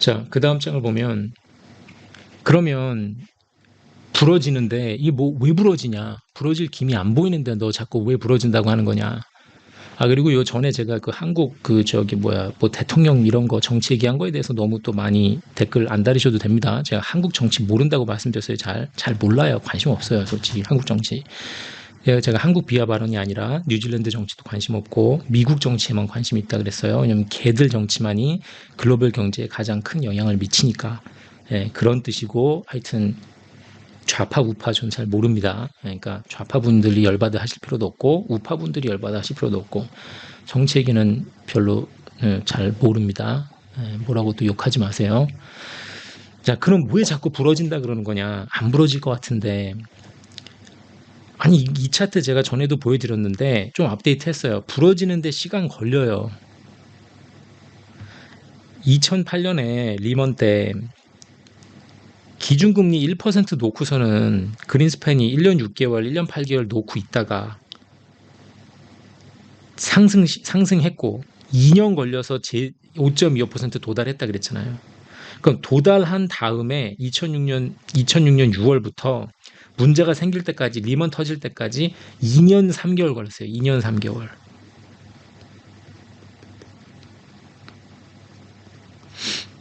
자, 그 다음 장을 보면, 그러면 부러지는데, 이게 뭐, 왜 부러지냐? 부러질 김이 안 보이는데 너 자꾸 왜 부러진다고 하는 거냐? 아, 그리고 요 전에 제가 그 한국 뭐 대통령 이런 거 정치 얘기한 거에 대해서 너무 또 많이 댓글 안 달으셔도 됩니다. 제가 한국 정치 모른다고 말씀드렸어요. 잘 몰라요. 관심 없어요. 솔직히 한국 정치. 제가 한국 비하 발언이 아니라 뉴질랜드 정치도 관심 없고 미국 정치에만 관심이 있다 그랬어요. 왜냐면 걔들 정치만이 글로벌 경제에 가장 큰 영향을 미치니까. 예, 그런 뜻이고 하여튼 좌파 우파 전 잘 모릅니다. 그러니까 좌파분들이 열받아 하실 필요도 없고 우파분들이 열받아 하실 필요도 없고 정치 얘기는 별로 잘 모릅니다. 뭐라고 또 욕하지 마세요. 자, 그럼 왜 자꾸 부러진다 그러는 거냐? 안 부러질 것 같은데. 아니, 이 차트 제가 전에도 보여드렸는데 좀 업데이트 했어요. 부러지는데 시간 걸려요. 2008년에 리먼 때 기준금리 1% 놓고서는 그린스팬이 1년 6개월, 1년 8개월 놓고 있다가 상승했고 2년 걸려서 5.25% 도달했다 그랬잖아요. 그럼 도달한 다음에 2006년 6월부터 문제가 생길 때까지 리먼 터질 때까지 2년 3개월 걸렸어요. 2년 3개월.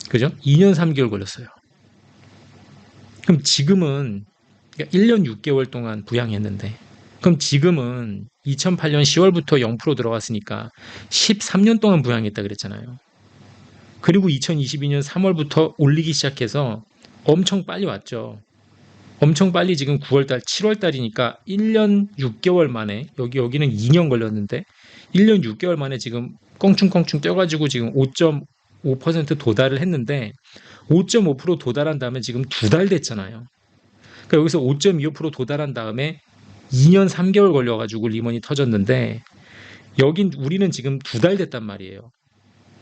그죠? 2년 3개월 걸렸어요. 그럼 지금은 1년 6개월 동안 부양했는데 그럼 지금은 2008년 10월부터 0% 들어갔으니까 13년 동안 부양했다 그랬잖아요. 그리고 2022년 3월부터 올리기 시작해서 엄청 빨리 왔죠. 엄청 빨리 지금 9월달, 7월달이니까 1년 6개월 만에 여기는 2년 걸렸는데 1년 6개월 만에 지금 껑충껑충 뛰어가지고 지금 5.5% 도달을 했는데 5.5% 도달한 다음에 지금 2달 됐잖아요. 그러니까 여기서 5.25% 도달한 다음에 2년 3개월 걸려가지고 리먼이 터졌는데 우리는 지금 2달 됐단 말이에요.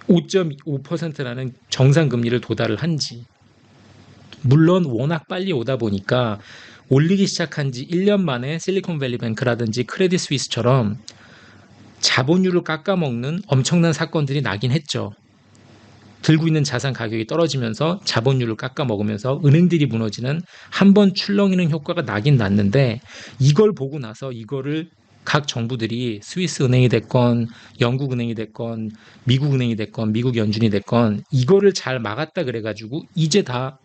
5.5%라는 정상금리를 도달을 한지. 물론 워낙 빨리 오다 보니까 올리기 시작한 지 1년 만에 실리콘밸리뱅크라든지 크레딧 스위스처럼 자본율을 깎아먹는 엄청난 사건들이 나긴 했죠. 들고 있는 자산 가격이 떨어지면서 자본율을 깎아먹으면서 은행들이 무너지는 한 번 출렁이는 효과가 나긴 났는데 이걸 보고 나서 이거를 각 정부들이 스위스 은행이 됐건 영국 은행이 됐건 미국 은행이 됐건 미국 연준이 됐건 이거를 잘 막았다 그래가지고 이제 다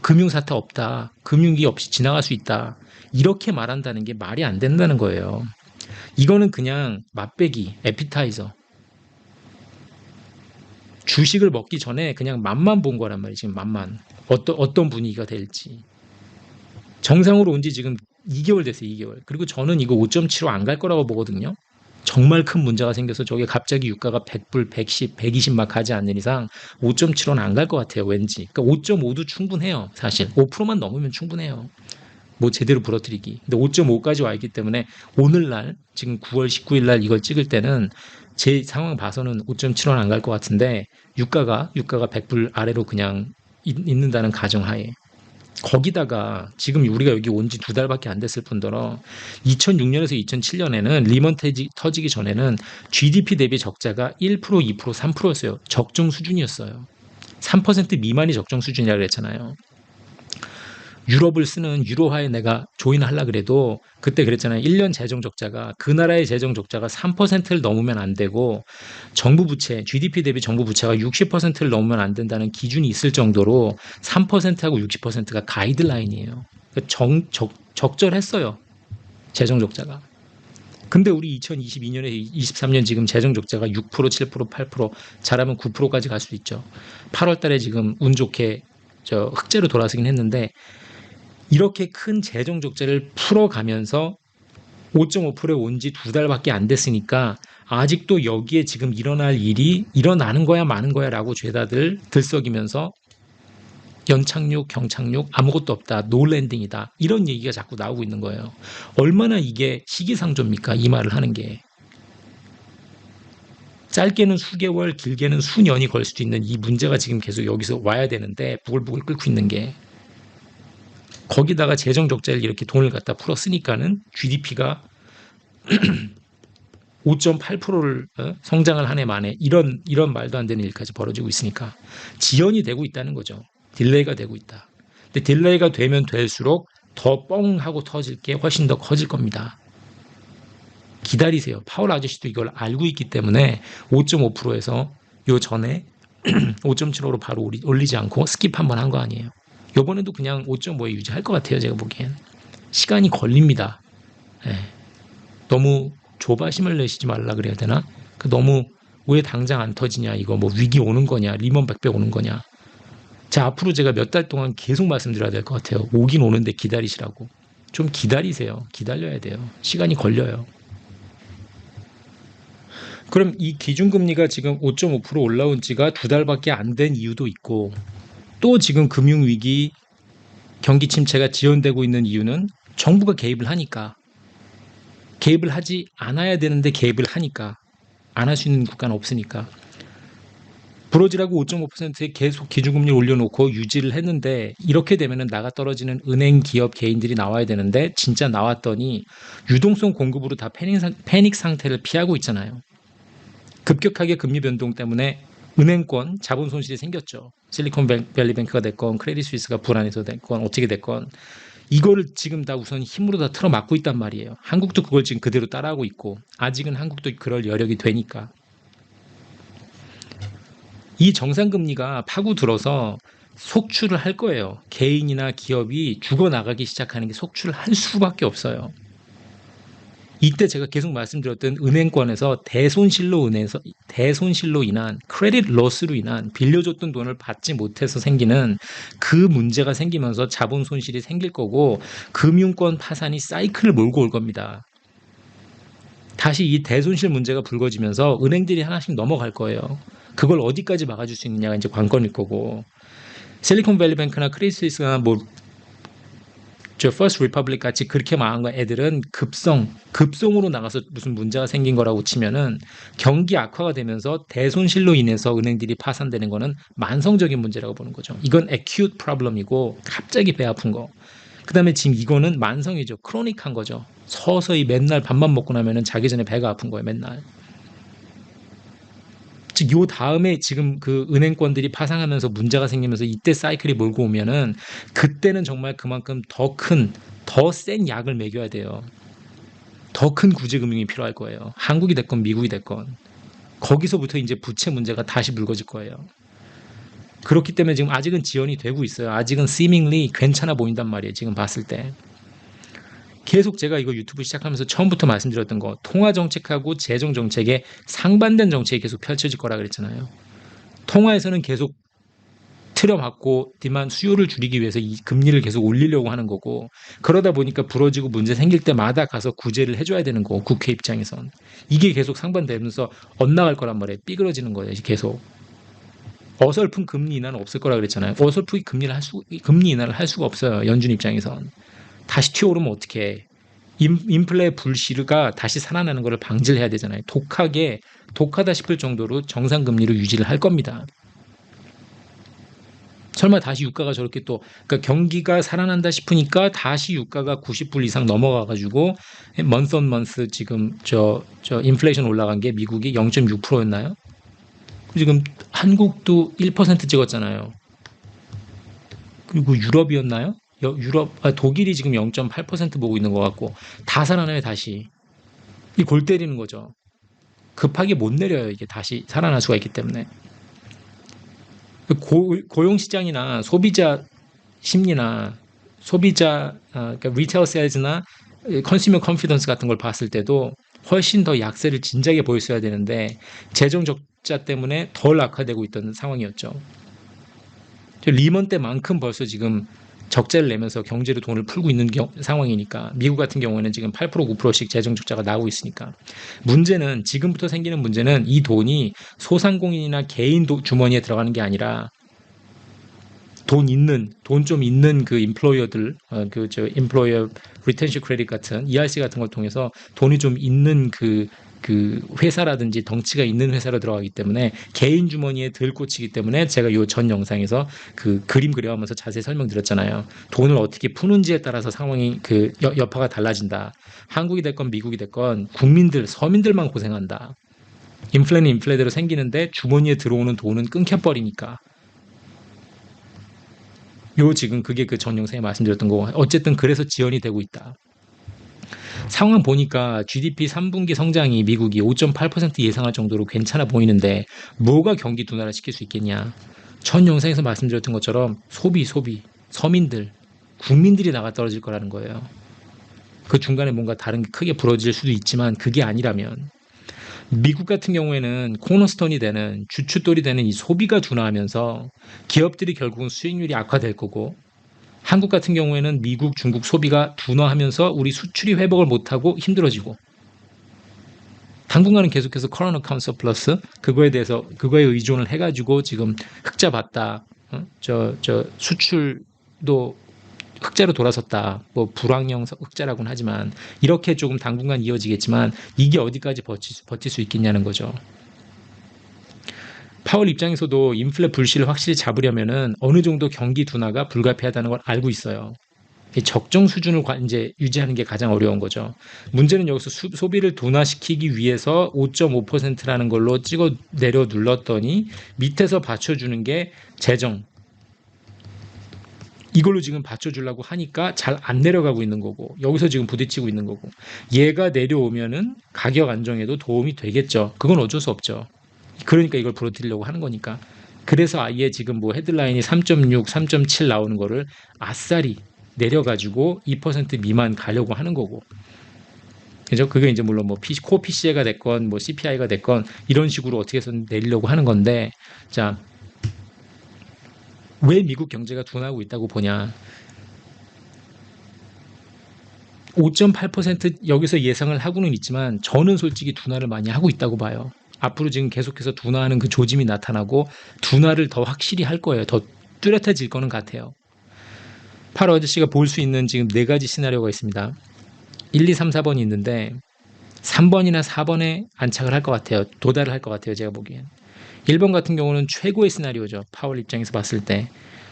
금융사태 없다. 금융위기 없이 지나갈 수 있다. 이렇게 말한다는 게 말이 안 된다는 거예요. 이거는 그냥 맛배기, 에피타이저. 주식을 먹기 전에 그냥 맛만 본 거란 말이에요. 지금 맛만. 어떤 분위기가 될지. 정상으로 온 지 지금 2개월 됐어요. 2개월. 그리고 저는 이거 5.75 안 갈 거라고 보거든요. 정말 큰 문제가 생겨서 저게 갑자기 유가가 100불, 110, 120 막 가지 않는 이상 5.75는 안 갈 것 같아요. 왠지. 그러니까 5.5도 충분해요. 사실. 5%만 넘으면 충분해요. 뭐 제대로 부러뜨리기. 근데 5.5까지 와 있기 때문에 오늘날 지금 9월 19일 날 이걸 찍을 때는 제 상황 봐서는 5.7원 안 갈 것 같은데 유가가 100불 아래로 그냥 있는다는 가정하에 거기다가 지금 우리가 여기 온 지 2달밖에 안 됐을 뿐더러 2006년에서 2007년에는 리먼 터지기 전에는 GDP 대비 적자가 1%, 2%, 3%였어요. 적정 수준이었어요. 3% 미만이 적정 수준이라고 그랬잖아요. 유럽을 쓰는 유로화에 내가 조인하려 그래도 그때 그랬잖아요. 1년 재정 적자가 그 나라의 재정 적자가 3%를 넘으면 안 되고 정부 부채, GDP 대비 정부 부채가 60%를 넘으면 안 된다는 기준이 있을 정도로 3%하고 60%가 가이드라인이에요. 적절했어요. 재정 적자가. 근데 우리 2022년에 23년 지금 재정 적자가 6%, 7%, 8%, 잘하면 9%까지 갈 수도 있죠. 8월 달에 지금 운 좋게 흑자로 돌아서긴 했는데 이렇게 큰 재정 적자를 풀어가면서 5.5%에 온 지 2달밖에 안 됐으니까 아직도 여기에 지금 일어날 일이 일어나는 거야 마는 거야 라고 죄다들 들썩이면서 연착륙, 경착륙 아무것도 없다. 노랜딩이다. 이런 얘기가 자꾸 나오고 있는 거예요. 얼마나 이게 시기상조입니까? 이 말을 하는 게. 짧게는 수개월, 길게는 수년이 걸 수도 있는 이 문제가 지금 계속 여기서 와야 되는데 부글부글 끓고 있는 게 거기다가 재정 적자를 이렇게 돈을 갖다 풀어 쓰니까는 GDP가 5.8%를 성장을 한 해 만에 이런 말도 안 되는 일까지 벌어지고 있으니까 지연이 되고 있다는 거죠. 딜레이가 되고 있다. 근데 딜레이가 되면 될수록 더 뻥 하고 터질 게 훨씬 더 커질 겁니다. 기다리세요. 파월 아저씨도 이걸 알고 있기 때문에 5.5%에서 요 전에 5.75로 바로 올리지 않고 스킵 한번 한 거 아니에요. 요번에도 그냥 5.5에 유지할 것 같아요. 제가 보기엔. 시간이 걸립니다. 예. 너무 조바심을 내시지 말라 그래야 되나? 너무 왜 당장 안 터지냐, 이거 뭐 위기 오는 거냐, 리먼 백백 오는 거냐. 자, 앞으로 제가 몇 달 동안 계속 말씀드려야 될 것 같아요. 오긴 오는데 기다리시라고. 좀 기다리세요. 기다려야 돼요. 시간이 걸려요. 그럼 이 기준금리가 지금 5.5% 올라온 지가 2달밖에 안 된 이유도 있고, 또 지금 금융위기, 경기 침체가 지연되고 있는 이유는 정부가 개입을 하니까, 개입을 하지 않아야 되는데 개입을 하니까, 안 할 수 있는 국가는 없으니까. 브로지라고 5.5%에 계속 기준금리 올려놓고 유지를 했는데, 이렇게 되면은 나가 떨어지는 은행, 기업, 개인들이 나와야 되는데 진짜 나왔더니 유동성 공급으로 다 패닉 상태를 피하고 있잖아요. 급격하게 금리 변동 때문에 은행권 자본 손실이 생겼죠. 실리콘밸리뱅크가 됐건 크레딧 스위스가 불안해서 됐건 어떻게 됐건 이거를 지금 다 우선 힘으로 다 틀어막고 있단 말이에요. 한국도 그걸 지금 그대로 따라하고 있고, 아직은 한국도 그럴 여력이 되니까. 이 정상금리가 파고들어서 속출을 할 거예요. 개인이나 기업이 죽어나가기 시작하는 게 속출을 할 수밖에 없어요. 이때 제가 계속 말씀드렸던 은행권에서 대손실로 인한 크레딧 로스로 인한 빌려줬던 돈을 받지 못해서 생기는 그 문제가 생기면서 자본 손실이 생길 거고, 금융권 파산이 사이클을 몰고 올 겁니다. 다시 이 대손실 문제가 불거지면서 은행들이 하나씩 넘어갈 거예요. 그걸 어디까지 막아줄 수 있느냐가 이제 관건일 거고, 실리콘밸리뱅크나 크레딧 스위스나 저 퍼스트 리퍼블릭 같이 그렇게 망한 거 애들은 급성으로 나가서 무슨 문제가 생긴 거라고 치면은 경기 악화가 되면서 대손실로 인해서 은행들이 파산되는 거는 만성적인 문제라고 보는 거죠. 이건 acute problem이고 갑자기 배 아픈 거. 그다음에 지금 이거는 만성이죠. 크로닉한 거죠. 서서히 맨날 밥만 먹고 나면은 자기 전에 배가 아픈 거예요, 맨날. 즉, 요 다음에 지금 그 은행권들이 파산하면서 문제가 생기면서 이때 사이클이 몰고 오면은 그때는 정말 그만큼 더 센 약을 먹여야 돼요. 더 큰 구제금융이 필요할 거예요. 한국이 됐건 미국이 됐건. 거기서부터 이제 부채 문제가 다시 불거질 거예요. 그렇기 때문에 지금 아직은 지연이 되고 있어요. 아직은 seemingly 괜찮아 보인단 말이에요. 지금 봤을 때. 계속 제가 이거 유튜브 시작하면서 처음부터 말씀드렸던 거, 통화정책하고 재정정책에 상반된 정책이 계속 펼쳐질 거라 그랬잖아요. 통화에서는 계속 틀어막고 수요를 줄이기 위해서 이 금리를 계속 올리려고 하는 거고, 그러다 보니까 부러지고 문제 생길 때마다 가서 구제를 해줘야 되는 거고, 국회 입장에선. 이게 계속 상반되면서 엇나갈 거란 말이에요. 삐그러지는 거예요, 계속. 어설픈 금리 인하는 없을 거라 그랬잖아요. 어설프게 금리 인하를 할 수가 없어요, 연준 입장에선. 다시 튀어오르면 어떻게 인플레 불씨가 다시 살아나는 것을 방지를 해야 되잖아요. 독하다 싶을 정도로 정상금리로 유지를 할 겁니다. 설마 다시 유가가 저렇게 그러니까 경기가 살아난다 싶으니까 다시 유가가 90불 이상 넘어가가지고 먼스 온 먼스 지금 저 인플레이션 올라간 게 미국이 0.6%였나요? 지금 한국도 1% 찍었잖아요. 그리고 유럽이었나요? 독일이 지금 0.8% 보고 있는 것 같고, 다 살아나요, 다시. 이 골 때리는 거죠. 급하게 못 내려요, 이게 다시 살아날 수가 있기 때문에. 고용시장이나 소비자 심리나 그러니까 리테일 세일즈나 컨슈머 컨피던스 같은 걸 봤을 때도 훨씬 더 약세를 진작에 보였어야 되는데 재정 적자 때문에 덜 악화되고 있던 상황이었죠. 리먼 때만큼 벌써 지금 적자를 내면서 경제로 돈을 풀고 있는 상황이니까, 미국 같은 경우에는 지금 8% 9%씩 재정 적자가 나오고 있으니까. 지금부터 생기는 문제는 이 돈이 소상공인이나 개인 주머니에 들어가는 게 아니라 돈 좀 있는 그 임플로이어들, 임플로이어 리텐션 크레딧 같은 ERC 같은 걸 통해서 돈이 좀 있는 그 그 회사라든지 덩치가 있는 회사로 들어가기 때문에 개인 주머니에 덜 꽂히기 때문에 제가 요 전 영상에서 그 그림 그려가면서 자세히 설명드렸잖아요. 돈을 어떻게 푸는지에 따라서 상황이 그 여파가 달라진다. 한국이 됐건 미국이 됐건 국민들, 서민들만 고생한다. 인플레는 인플레대로 생기는데 주머니에 들어오는 돈은 끊겨버리니까. 요 지금 그게 그 전 영상에 말씀드렸던 거고 어쨌든 그래서 지연이 되고 있다. 상황 보니까 GDP 3분기 성장이 미국이 5.8% 예상할 정도로 괜찮아 보이는데 뭐가 경기 둔화를 시킬 수 있겠냐. 전 영상에서 말씀드렸던 것처럼 소비, 서민들, 국민들이 나가 떨어질 거라는 거예요. 그 중간에 뭔가 다른 게 크게 부러질 수도 있지만 그게 아니라면 미국 같은 경우에는 코너스톤이 되는 주춧돌이 되는 이 소비가 둔화하면서 기업들이 결국은 수익률이 악화될 거고 한국 같은 경우에는 미국, 중국 소비가 둔화하면서 우리 수출이 회복을 못하고 힘들어지고 당분간은 계속해서 커런 어카운트 서플러스 그거에 의해서 의존을 해가지고 지금 흑자 봤다. 수출도 흑자로 돌아섰다. 뭐 불황형 흑자라고는 하지만 이렇게 조금 당분간 이어지겠지만 이게 어디까지 버틸 수 있겠냐는 거죠. 파월 입장에서도 인플레 불씨를 확실히 잡으려면은 어느 정도 경기 둔화가 불가피하다는 걸 알고 있어요. 적정 수준을 이제 유지하는 게 가장 어려운 거죠. 문제는 여기서 소비를 둔화시키기 위해서 5.5%라는 걸로 찍어 내려 눌렀더니 밑에서 받쳐주는 게 재정. 이걸로 지금 받쳐주려고 하니까 잘 안 내려가고 있는 거고 여기서 지금 부딪히고 있는 거고 얘가 내려오면은 가격 안정에도 도움이 되겠죠. 그건 어쩔 수 없죠. 그러니까 이걸 부러뜨리려고 하는 거니까. 그래서 아예 지금 뭐 헤드라인이 3.6, 3.7 나오는 거를 아싸리 내려가지고 2% 미만 가려고 하는 거고. 그죠? 그게 이제 물론 뭐 코어 PC가 됐건 뭐 CPI가 됐건 이런 식으로 어떻게 해서 내리려고 하는 건데 자, 왜 미국 경제가 둔화하고 있다고 보냐. 5.8% 여기서 예상을 하고는 있지만 저는 솔직히 둔화를 많이 하고 있다고 봐요. 앞으로 지금 계속해서 둔화하는 그 조짐이 나타나고 둔화를 더 확실히 할 거예요. 더 뚜렷해질 거는 같아요. 파월 아저씨가 볼 수 있는 지금 4가지 시나리오가 있습니다. 1, 2, 3, 4번이 있는데 3번이나 4번에 안착을 할 것 같아요. 도달을 할 것 같아요. 제가 보기엔. 1번 같은 경우는 최고의 시나리오죠. 파월 입장에서 봤을 때.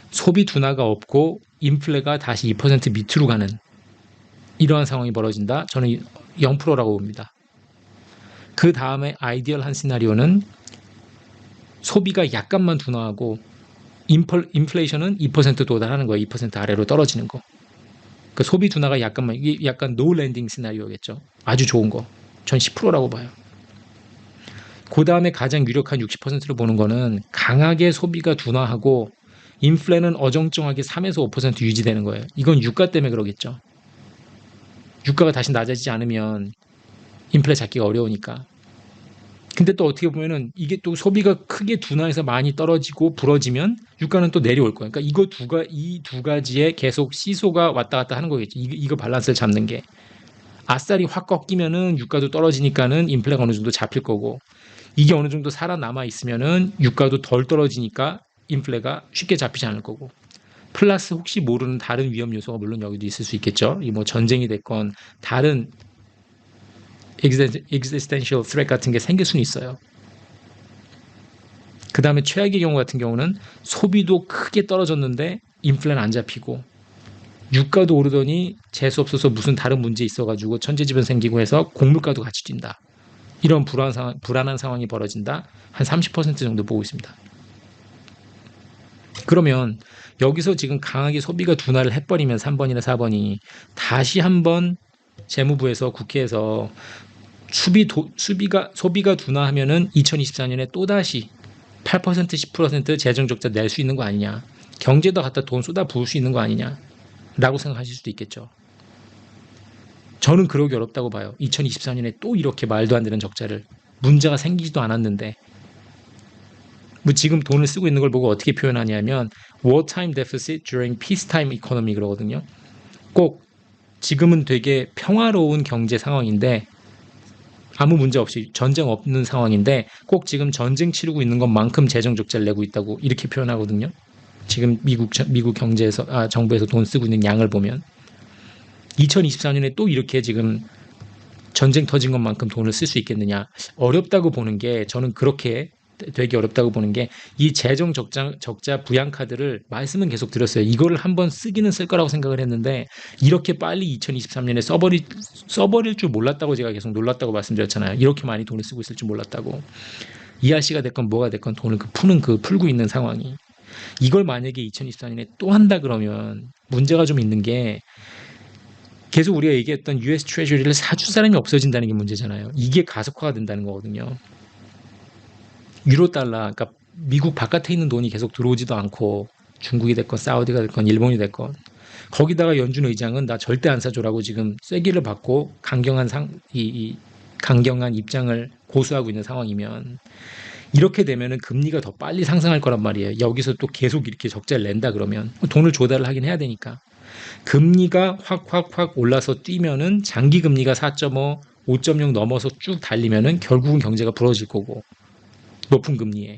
소비 둔화가 없고 인플레가 다시 2% 밑으로 가는 이러한 상황이 벌어진다. 저는 0%라고 봅니다. 그 다음에 아이디얼한 시나리오는 소비가 약간만 둔화하고 인플레이션은 2% 도달하는 거예요. 2% 아래로 떨어지는 거. 그 소비 둔화가 약간만 이게 약간 노 랜딩 시나리오겠죠. 아주 좋은 거. 전 10%라고 봐요. 그 다음에 가장 유력한 60%로 보는 거는 강하게 소비가 둔화하고 인플레는 어정쩡하게 3에서 5% 유지되는 거예요. 이건 유가 때문에 그러겠죠. 유가가 다시 낮아지지 않으면 인플레 잡기가 어려우니까. 근데 또 어떻게 보면은 이게 또 소비가 크게 둔화해서 많이 떨어지고 부러지면 유가는 또 내려올 거예요. 그러니까 이 두 가지에 계속 시소가 왔다 갔다 하는 거겠죠. 이거 밸런스를 잡는 게. 아싸리 확 꺾이면은 유가도 떨어지니까는 인플레가 어느 정도 잡힐 거고 이게 어느 정도 살아남아 있으면은 유가도 덜 떨어지니까 인플레가 쉽게 잡히지 않을 거고. 플러스 혹시 모르는 다른 위험 요소가 물론 여기도 있을 수 있겠죠. 이 뭐 전쟁이 됐건 다른 existential threat 같은 게 생길 수는 있어요. 그 다음에 최악의 경우 같은 경우는 소비도 크게 떨어졌는데 인플레는 안 잡히고 유가도 오르더니 재수 없어서 무슨 다른 문제 있어가지고 천재지변 생기고 해서 곡물가도 같이 뛴다. 이런 불안한 상황이 벌어진다. 한 30% 정도 보고 있습니다. 그러면 여기서 지금 강하게 소비가 둔화를 해버리면 3번이나 4번이 다시 한번 재무부에서 국회에서 소비가 둔화하면은 2024년에 또다시 8% 10% 재정 적자 낼 수 있는 거 아니냐. 경제도 갖다 돈 쏟아 부을 수 있는 거 아니냐. 라고 생각하실 수도 있겠죠. 저는 그러기 어렵다고 봐요. 2024년에 또 이렇게 말도 안 되는 적자를. 문제가 생기지도 않았는데. 뭐 지금 돈을 쓰고 있는 걸 보고 어떻게 표현하냐면 wartime deficit during peacetime economy 그러거든요. 꼭 지금은 되게 평화로운 경제 상황인데 아무 문제 없이 전쟁 없는 상황인데 꼭 지금 전쟁 치르고 있는 것만큼 재정 적자를 내고 있다고 이렇게 표현하거든요. 지금 미국 경제에서 정부에서 돈 쓰고 있는 양을 보면 2024년에 또 이렇게 지금 전쟁 터진 것만큼 돈을 쓸 수 있겠느냐. 어렵다고 보는 게 저는 그렇게 되게 어렵다고 보는 게 이 재정 적자 부양 카드를 말씀은 계속 드렸어요. 이거를 한번 쓰기는 쓸 거라고 생각을 했는데 이렇게 빨리 2023년에 써버릴 줄 몰랐다고 제가 계속 놀랐다고 말씀드렸잖아요. 이렇게 많이 돈을 쓰고 있을 줄 몰랐다고. ERC가 됐건 뭐가 됐건 돈을 풀고 있는 상황이. 이걸 만약에 2024년에 또 한다 그러면 문제가 좀 있는 게 계속 우리가 얘기했던 US 트레저리를 사줄 사람이 없어진다는 게 문제잖아요. 이게 가속화가 된다는 거거든요. 유로 달러, 그러니까 미국 바깥에 있는 돈이 계속 들어오지도 않고 중국이 됐건 사우디가 됐건 일본이 됐건 거기다가 연준 의장은 나 절대 안 사줘라고 지금 쐐기를 받고 강경한 입장을 고수하고 있는 상황이면 이렇게 되면은 금리가 더 빨리 상승할 거란 말이에요. 여기서 또 계속 이렇게 적자를 낸다 그러면 돈을 조달을 하긴 해야 되니까. 금리가 확 올라서 뛰면은 장기 금리가 4.5, 5.0 넘어서 쭉 달리면은 결국은 경제가 부러질 거고 높은 금리에.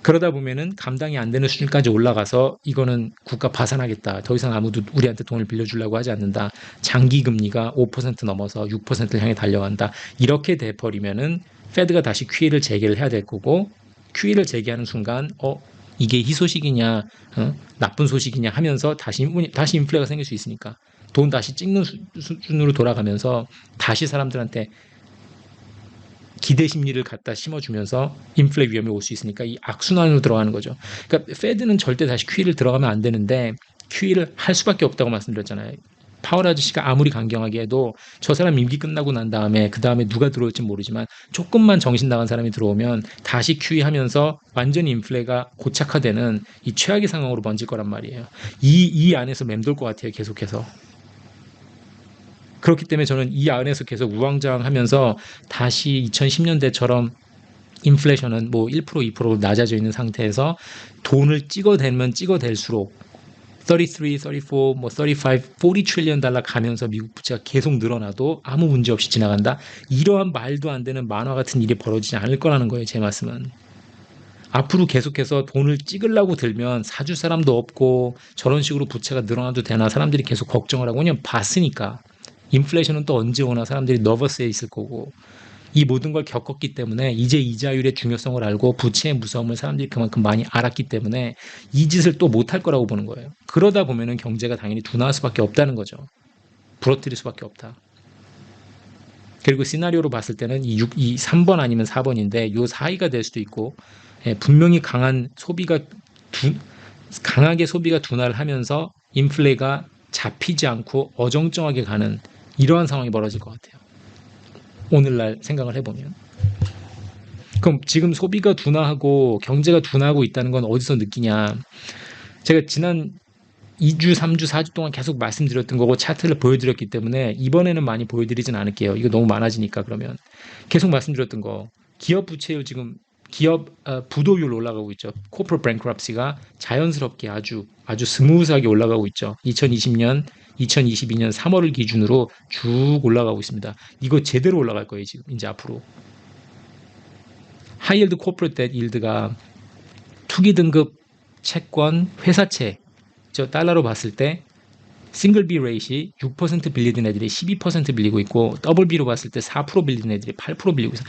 그러다 보면은 감당이 안 되는 수준까지 올라가서 이거는 국가 파산하겠다. 더 이상 아무도 우리한테 돈을 빌려주려고 하지 않는다. 장기 금리가 5% 넘어서 6%를 향해 달려간다. 이렇게 돼버리면은 페드가 다시 QE를 재개를 해야 될 거고 QE를 재개하는 순간 이게 희소식이냐 나쁜 소식이냐 하면서 다시 인플레가 생길 수 있으니까 돈 다시 찍는 수준으로 돌아가면서 다시 사람들한테 기대 심리를 갖다 심어주면서 인플레 위험이 올 수 있으니까 이 악순환으로 들어가는 거죠. 그러니까 페드는 절대 다시 QE를 들어가면 안 되는데 QE를 할 수밖에 없다고 말씀드렸잖아요. 파월 아저씨가 아무리 강경하게 해도 저 사람 임기 끝나고 난 다음에 그 다음에 누가 들어올지 모르지만 조금만 정신 나간 사람이 들어오면 다시 QE 하면서 완전히 인플레가 고착화되는 이 최악의 상황으로 번질 거란 말이에요. 이 안에서 맴돌 것 같아요. 계속해서. 그렇기 때문에 저는 이 안에서 계속 우왕좌왕하면서 다시 2010년대처럼 인플레이션은 뭐 1%, 2%로 낮아져 있는 상태에서 돈을 찍어대면 찍어댈수록 33, 34, 뭐 35, 40 트릴리언 달러 가면서 미국 부채가 계속 늘어나도 아무 문제 없이 지나간다. 이러한 말도 안 되는 만화 같은 일이 벌어지지 않을 거라는 거예요. 제 말씀은. 앞으로 계속해서 돈을 찍으려고 들면 사줄 사람도 없고 저런 식으로 부채가 늘어나도 되나 사람들이 계속 걱정을 하고 그냥 봤으니까. 인플레이션은 또 언제 오나 사람들이 너버스해 있을 거고 이 모든 걸 겪었기 때문에 이제 이자율의 중요성을 알고 부채의 무서움을 사람들이 그만큼 많이 알았기 때문에 이 짓을 또 못할 거라고 보는 거예요. 그러다 보면은 경제가 당연히 둔화할 수밖에 없다는 거죠. 부러뜨릴 수밖에 없다. 그리고 시나리오로 봤을 때는 이 3번 아니면 4번인데 요 사이가 될 수도 있고 분명히 강하게 소비가 둔화를 하면서 인플레가 잡히지 않고 어정쩡하게 가는 이러한 상황이 벌어질 것 같아요. 오늘날 생각을 해보면. 그럼 지금 소비가 둔화하고 경제가 둔화하고 있다는 건 어디서 느끼냐. 제가 지난 2주, 3주, 4주 동안 계속 말씀드렸던 거고 차트를 보여드렸기 때문에 이번에는 많이 보여드리진 않을게요. 이거 너무 많아지니까 그러면. 계속 말씀드렸던 거. 기업 부채율 지금 부도율 올라가고 있죠. Corporate bankruptcy가 자연스럽게 아주 스무스하게 올라가고 있죠. 2020년, 2022년 3월을 기준으로 쭉 올라가고 있습니다. 이거 제대로 올라갈 거예요, 지금 이제 앞으로. 하이힐드 코퍼레이트 뎃 일드가 투기 등급 채권 회사채 저 달러로 봤을 때 싱글 B 레이시 6% 빌리던 애들이 12% 빌리고 있고 더블 B로 봤을 때 4% 빌리던 애들이 8% 빌리고 있어요.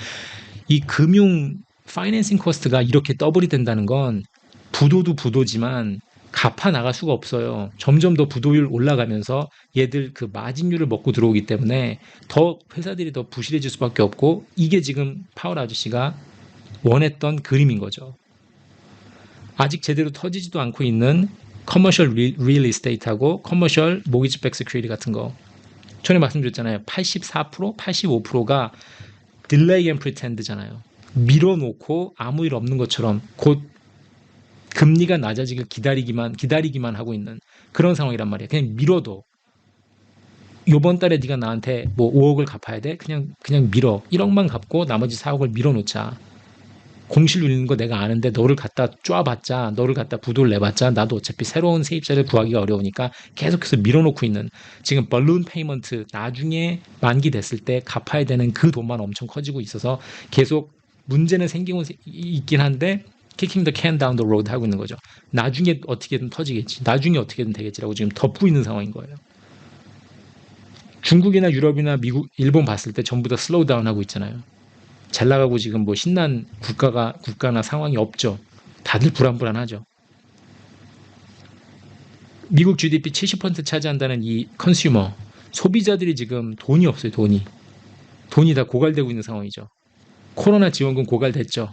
이 금융 파이낸싱 코스트가 이렇게 더블이 된다는 건 부도도 부도지만 갚아 나갈 수가 없어요. 점점 더 부도율 올라가면서 얘들 그 마진율을 먹고 들어오기 때문에 더 회사들이 더 부실해질 수밖에 없고 이게 지금 파월 아저씨가 원했던 그림인 거죠. 아직 제대로 터지지도 않고 있는 커머셜 리얼 이스테이트하고 커머셜 모기지 백 세큐리티 같은 거. 전에 말씀드렸잖아요. 84%, 85%가 딜레이 앤 프리텐드잖아요. 밀어놓고 아무 일 없는 것처럼 곧 금리가 낮아지길 기다리기만 하고 있는 그런 상황이란 말이에요. 그냥 밀어도 요번 달에 네가 나한테 뭐 5억을 갚아야 돼? 그냥 밀어. 1억만 갚고 나머지 4억을 밀어놓자. 공실 누리는 거 내가 아는데 너를 갖다 쪼아봤자 너를 갖다 부도를 내봤자 나도 어차피 새로운 세입자를 구하기가 어려우니까 계속해서 밀어놓고 있는 지금 balloon payment 나중에 만기 됐을 때 갚아야 되는 그 돈만 엄청 커지고 있어서 계속 문제는 생기고 있긴 한데 kicking the can down the road 하고 있는 거죠. 나중에 어떻게든 터지겠지. 나중에 어떻게든 되겠지라고 지금 덮고 있는 상황인 거예요. 중국이나 유럽이나 미국, 일본 봤을 때 전부 다 슬로우 다운 하고 있잖아요. 잘 나가고 지금 뭐 신난 국가나 상황이 없죠. 다들 불안불안하죠. 미국 GDP 70% 차지한다는 이 컨슈머, 소비자들이 지금 돈이 없어요, 돈이. 돈이 다 고갈되고 있는 상황이죠. 코로나 지원금 고갈됐죠.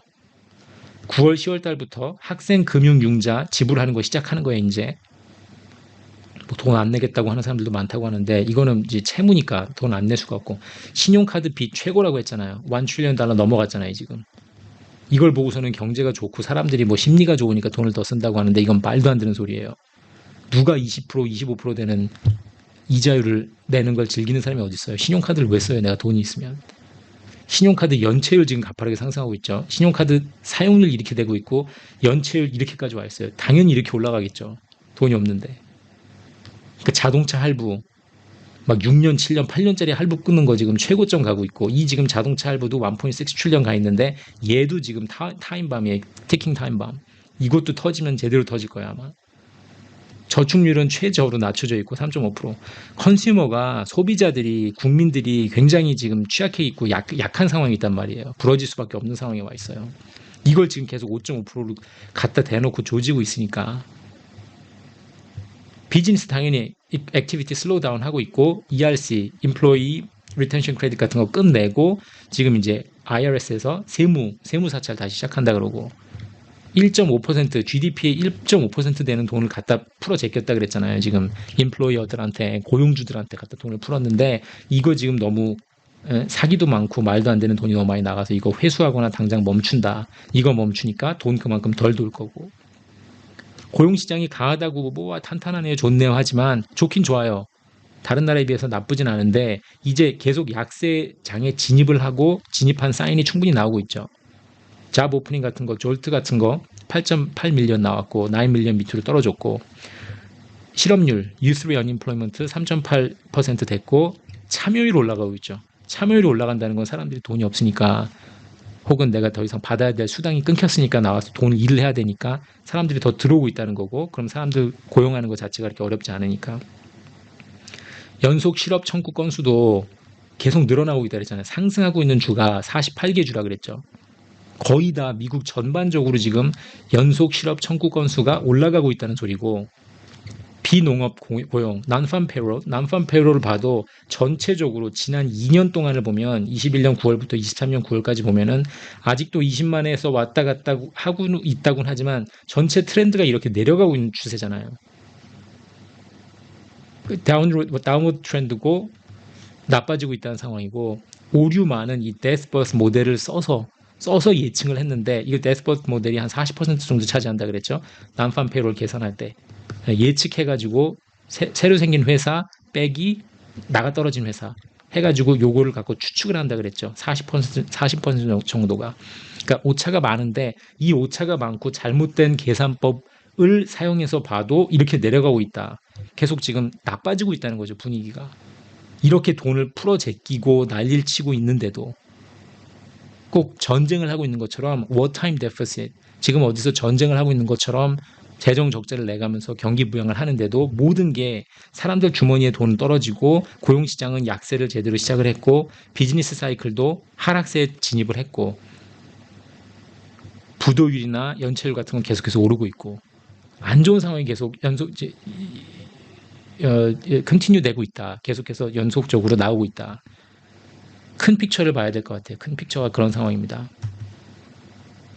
9월, 10월 달부터 학생 금융융자 지불하는 거 시작하는 거예요, 이제. 뭐 돈 안 내겠다고 하는 사람들도 많다고 하는데 이거는 이제 채무니까 돈 안 낼 수가 없고 신용카드 빚 최고라고 했잖아요. 1 트릴리언 달러 넘어갔잖아요, 지금. 이걸 보고서는 경제가 좋고 사람들이 뭐 심리가 좋으니까 돈을 더 쓴다고 하는데 이건 말도 안 되는 소리예요. 누가 20%, 25% 되는 이자율을 내는 걸 즐기는 사람이 어디 있어요? 신용카드를 왜 써요? 내가 돈이 있으면. 신용카드 연체율 지금 가파르게 상승하고 있죠. 신용카드 사용률 이렇게 되고 있고 연체율 이렇게까지 와 있어요. 당연히 이렇게 올라가겠죠. 돈이 없는데. 그 자동차 할부 막 6년, 7년, 8년짜리 할부 끊는 거 지금 최고점 가고 있고 이 지금 자동차 할부도 1.6 트릴리언 가 있는데 얘도 지금 타임밤이에요. 티킹 타임밤. 이것도 터지면 제대로 터질 거야 아마. 저축률은 최저로 낮춰져 있고 3.5%. 컨슈머가 소비자들이 국민들이 굉장히 지금 취약해 있고 약한 상황이 있단 말이에요. 부러질 수밖에 없는 상황에 와 있어요. 이걸 지금 계속 5.5%로 갖다 대놓고 조지고 있으니까 비즈니스 당연히 액티비티 슬로우 다운 하고 있고 ERC, Employee Retention Credit 같은 거 끝내고 지금 이제 IRS에서 세무 사찰 다시 시작한다 그러고 1.5% GDP의 1.5% 되는 돈을 갖다 풀어 제꼈다 그랬잖아요. 지금 인플로이어들한테 고용주들한테 갖다 돈을 풀었는데 이거 지금 너무 사기도 많고 말도 안 되는 돈이 너무 많이 나가서 이거 회수하거나 당장 멈춘다. 이거 멈추니까 돈 그만큼 덜 돌 거고. 고용시장이 강하다고 뭐 탄탄하네요 좋네요 하지만 좋긴 좋아요. 다른 나라에 비해서 나쁘진 않은데 이제 계속 약세장에 진입한 사인이 충분히 나오고 있죠. 잡 오프닝 같은 거, 졸트 같은 거 8.8 밀리언 나왔고 9 밀리언 밑으로 떨어졌고 실업률, youth unemployment 3.8% 됐고 참여율 올라가고 있죠. 참여율이 올라간다는 건 사람들이 돈이 없으니까 혹은 내가 더 이상 받아야 될 수당이 끊겼으니까 나와서 돈을 일을 해야 되니까 사람들이 더 들어오고 있다는 거고 그럼 사람들 고용하는 것 자체가 그렇게 어렵지 않으니까 연속 실업 청구 건수도 계속 늘어나고 있다 그랬잖아요. 상승하고 있는 주가 48개 주라 그랬죠. 거의 다 미국 전반적으로 지금 연속 실업 청구 건수가 올라가고 있다는 소리고 비농업 고용, non-farm payroll을 봐도 전체적으로 지난 2년 동안을 보면 21년 9월부터 23년 9월까지 보면은 아직도 20만에서 왔다 갔다 하고 있다곤 하지만 전체 트렌드가 이렇게 내려가고 있는 추세잖아요. 다운워드 트렌드고 나빠지고 있다는 상황이고 오류많은 이 데스버스 모델을 써서 예측을 했는데 이거 데스버스 모델이 한 40% 정도 차지한다 그랬죠. non-farm payroll 계산할 때. 예측해가지고 새로 생긴 회사 빼기 나가 떨어진 회사 해가지고 요거를 갖고 추측을 한다 그랬죠. 40% 정도가. 그러니까 오차가 많은데 이 오차가 많고 잘못된 계산법을 사용해서 봐도 이렇게 내려가고 있다. 계속 지금 나빠지고 있다는 거죠, 분위기가. 이렇게 돈을 풀어 제끼고 난리를 치고 있는데도 꼭 전쟁을 하고 있는 것처럼 wartime deficit, 지금 어디서 전쟁을 하고 있는 것처럼 재정 적자를 내가면서 경기 부양을 하는데도 모든 게 사람들 주머니에 돈 떨어지고 고용시장은 약세를 제대로 시작을 했고 비즈니스 사이클도 하락세에 진입을 했고 부도율이나 연체율 같은 건 계속해서 오르고 있고 안 좋은 상황이 계속 컨티뉴 되고 있다. 계속해서 연속적으로 나오고 있다. 큰 픽처를 봐야 될 것 같아요. 큰 픽처가 그런 상황입니다.